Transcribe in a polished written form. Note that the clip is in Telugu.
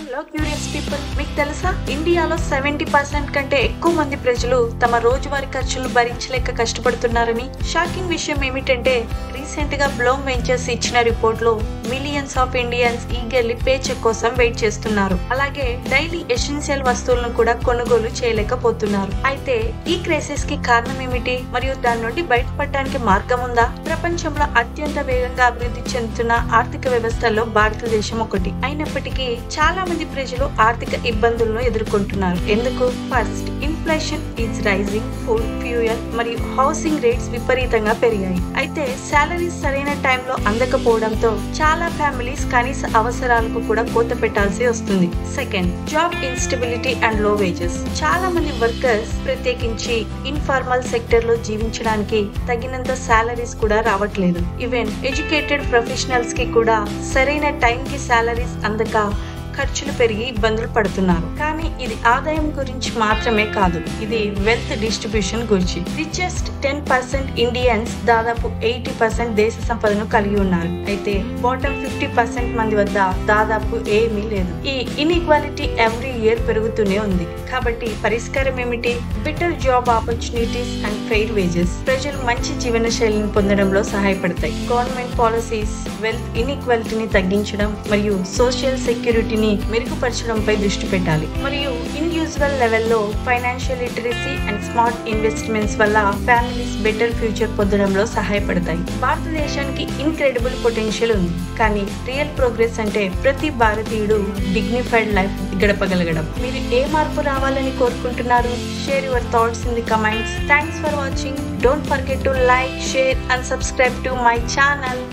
హలో క్యూరియస్ పీపుల్, మీకు తెలుసా ఇండియాలో 70% కంటే ఎక్కువ మంది ప్రజలు తమ రోజువారీ ఖర్చులు భరించలేక కష్టపడుతున్నారని. షాకింగ్ విషయం ఏమిటంటే రీసెంట్ గా బ్లూమ్ వెంచర్స్ ఇచ్చిన రిపోర్ట్ లో millions of Indians eagerly paycheck కోసం వెయిట్ చేస్తున్నారు. అలాగే డైలీ ఎసెన్షియల్ వస్తువులను కూడా కొనుగోలు చేయలేకపోతున్నారు. అయితే ఈ క్రైసిస్ కి కారణం ఏమిటి మరియు దాని నుండి బయటపడడానికి మార్గం ఉందా? ప్రపంచంలో అత్యంత వేగంగా అభివృద్ధి చెందుతున్న ఆర్థిక వ్యవస్థల్లో భారతదేశం ఒకటి అయినప్పటికీ చాలా మంది ప్రజలు ఆర్థిక ఇబ్బందులను ఎదుర్కొంటున్నారు. ఎందుకు? First, inflation is rising. Food, fuel మరియు హౌసింగ్ రేట్స్ విపరీతంగా పెరిగాయి. అయితే సాలరీస్ సరైన టైంలో అందకపోవడంతో చాలా ఫ్యామిలీస్ కనీస అవసరాలకు కూడా కోత పెట్టాల్సి వస్తుంది. సెకండ్, జాబ్ ఇన్స్టెబిలిటీ అండ్ లో వేజెస్. చాలా మంది వర్కర్స్, ప్రత్యేకించి ఇన్ఫార్మల్ సెక్టర్ లో జీవించడానికి తగినంత సాలరీస్ కూడా రావట్లేదు. ఈవెన్ ఎడ్యుకేటెడ్ ప్రొఫెషనల్స్ కి కూడా సరైన టైం కి సాలరీస్ అందక ఖర్చులు పెరిగి ఇబ్బందులు పడుతున్నారు. కానీ ఇది ఆదాయం గురించి మాత్రమే కాదు, ఇది వెల్త్ డిస్ట్రిబ్యూషన్ గురించి. రిచెస్ట్ 10% ఇండియన్స్ దాదాపు 80% దేశ సంపదను కలిగి ఉన్నారు. అయితే బాటమ్ 50% మంది వద్ద దాదాపు ఏమీ లేదు. ఈ ఇన్ఈక్వాలిటీ ఎవ్రీ ఇయర్ పెరుగుతూనే ఉంది. కాబట్టి పరిష్కారం ఏమిటి? Better job opportunities and fair wages. ప్రజలు మంచి జీవన శైలిని పొందడంలో సహాయపడతాయి. గవర్నమెంట్ పాలసీస్ వెల్త్ ఇన్ఈక్వాలిటీని తగ్గించడం మరియు సోషల్ సెక్యూరిటీని మెరుగుపరచడంపై దృష్టి పెట్టాలి. మరియు ఇండివిజువల్ లెవెల్లో financial literacy and smart investments వల్ల ఫ్యామిలీస్ బెటర్ ఫ్యూచర్ పొందడంలో సహాయపడతాయి. భారతదేశానికి ఇన్క్రెడిబుల్ పొటెన్షియల్ ఉంది. కానీ రియల్ ప్రోగ్రెస్ అంటే ప్రతి భారతీయుడు డిగ్నిఫైడ్ లైఫ్ గడపగలగడం. మీరు ఏ మార్పు రావాలని కోరుకుంటున్నారు? Share your thoughts in the comments. Thanks for watching. Don't forget to like, share and subscribe to my channel.